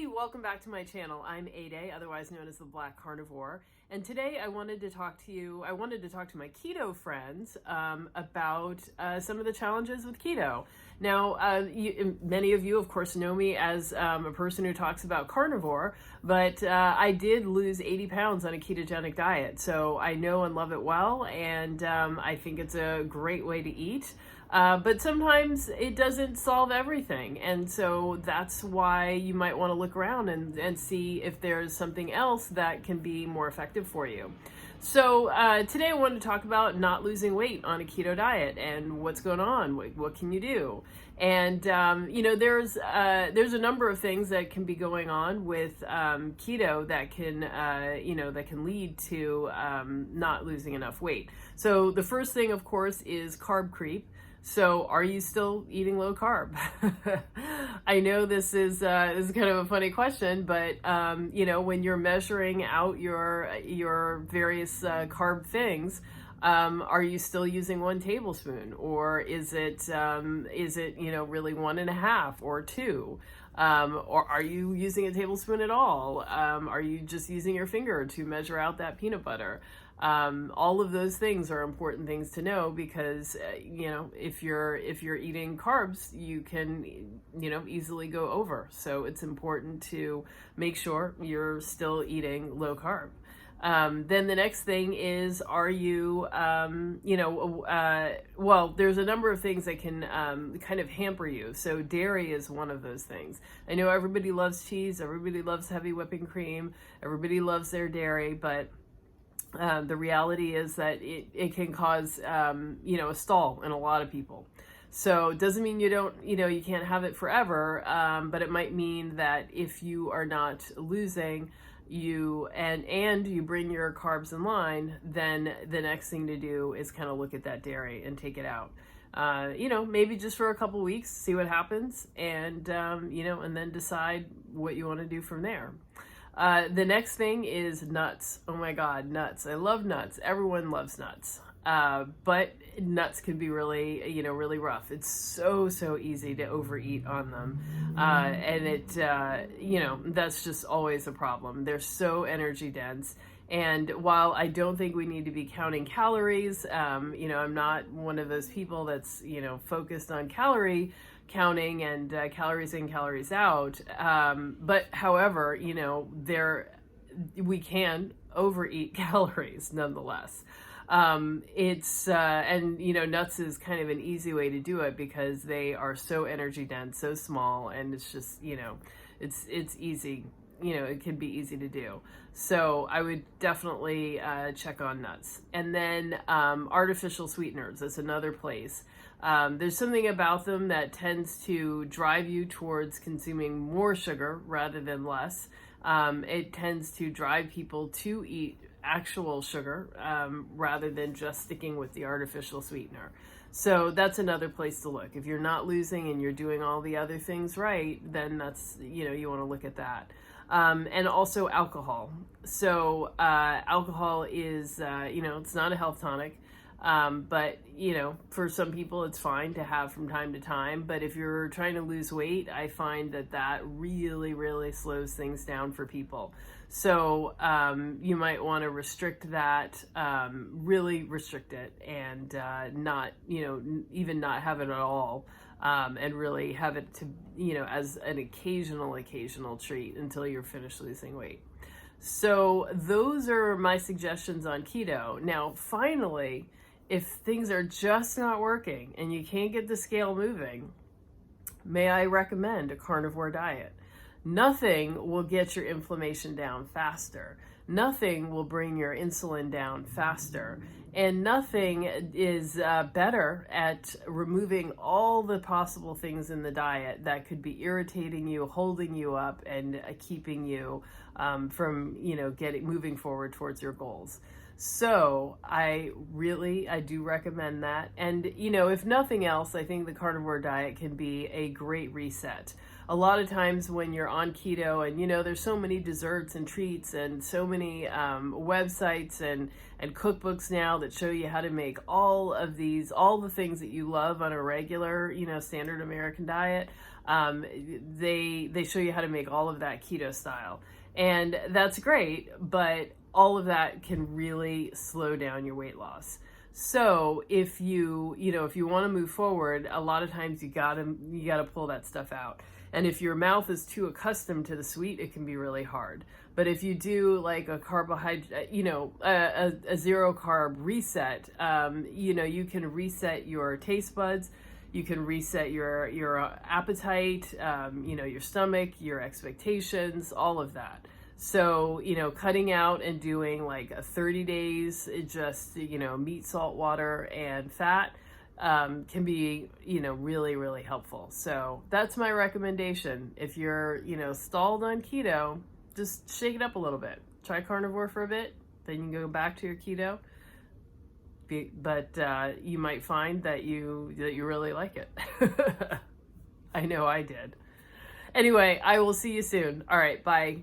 Hey, welcome back to my channel. I'm Ade, otherwise known as the Black Carnivore. And today I wanted to talk to my keto friends about some of the challenges with keto. Now, many of you, of course, know me as a person who talks about carnivore, but I did lose 80 pounds on a ketogenic diet. So I know and love it well, and I think it's a great way to eat. But sometimes it doesn't solve everything. And so that's why you might want to look around and see if there's something else that can be more effective for you. So today I wanted to talk about not losing weight on a keto diet and what's going on. What can you do? And there's a number of things that can be going on with keto that can lead to not losing enough weight. So the first thing, of course, is carb creep. So are you still eating low carb? I know this is kind of a funny question, but when you're measuring out your various carb things, are you still using 1 tablespoon, or is it really 1.5 or 2? Or are you using a tablespoon at all? Are you just using your finger to measure out that peanut butter? All of those things are important things to know because, if you're eating carbs, you can, easily go over. So it's important to make sure you're still eating low carb. Then the next thing is, are you, there's a number of things that can kind of hamper you. So dairy is one of those things. I know everybody loves cheese, everybody loves heavy whipping cream, everybody loves their dairy, but the reality is that it can cause, a stall in a lot of people. So it doesn't mean you can't have it forever, but it might mean that if you are not losing and you bring your carbs in line, then the next thing to do is kind of look at that dairy and take it out. Maybe just for a couple weeks, see what happens, and then decide what you want to do from there. The next thing is nuts. Oh my God, nuts. I love nuts. Everyone loves nuts. But nuts can be really, really rough. It's so easy to overeat on them. And that's just always a problem. They're so energy dense. And while I don't think we need to be counting calories, I'm not one of those people that's, focused on calorie counting and calories in, calories out. But however, we can overeat calories nonetheless. Nuts is kind of an easy way to do it because they are so energy dense, so small, and it's just, it's easy. It can be easy to do. So I would definitely check on nuts. And then artificial sweeteners, that's another place. There's something about them that tends to drive you towards consuming more sugar rather than less. It tends to drive people to eat actual sugar rather than just sticking with the artificial sweetener. So that's another place to look. If you're not losing and you're doing all the other things right, then that's, you want to look at that. And also alcohol. So alcohol is, it's not a health tonic. But for some people it's fine to have from time to time, but if you're trying to lose weight, I find that really slows things down for people. So you might want to restrict that, really restrict it, and not even not have it at all, and really have it to as an occasional treat until you're finished losing weight. So those are my suggestions on keto. Now finally, if things are just not working and you can't get the scale moving, may I recommend a carnivore diet? Nothing will get your inflammation down faster. Nothing will bring your insulin down faster. And nothing is better at removing all the possible things in the diet that could be irritating you, holding you up, and keeping you from, moving forward towards your goals. So I do recommend that. And, if nothing else, I think the carnivore diet can be a great reset. A lot of times when you're on keto and, there's so many desserts and treats and so many websites and cookbooks now that show you how to make all the things that you love on a regular, standard American diet. They show you how to make all of that keto style. And that's great, but all of that can really slow down your weight loss. So if if you want to move forward, a lot of times you gotta pull that stuff out. And if your mouth is too accustomed to the sweet, it can be really hard. But if you do like a carbohydrate, a zero carb reset, you can reset your taste buds. You can reset your appetite, your stomach, your expectations, all of that. So, cutting out and doing like a 30 days, just, meat, salt, water, and fat can be, really, really helpful. So that's my recommendation. If you're, stalled on keto, just shake it up a little bit. Try carnivore for a bit, then you can go back to your keto. But you might find that you really like it. I know I did. Anyway, I will see you soon. All right, bye.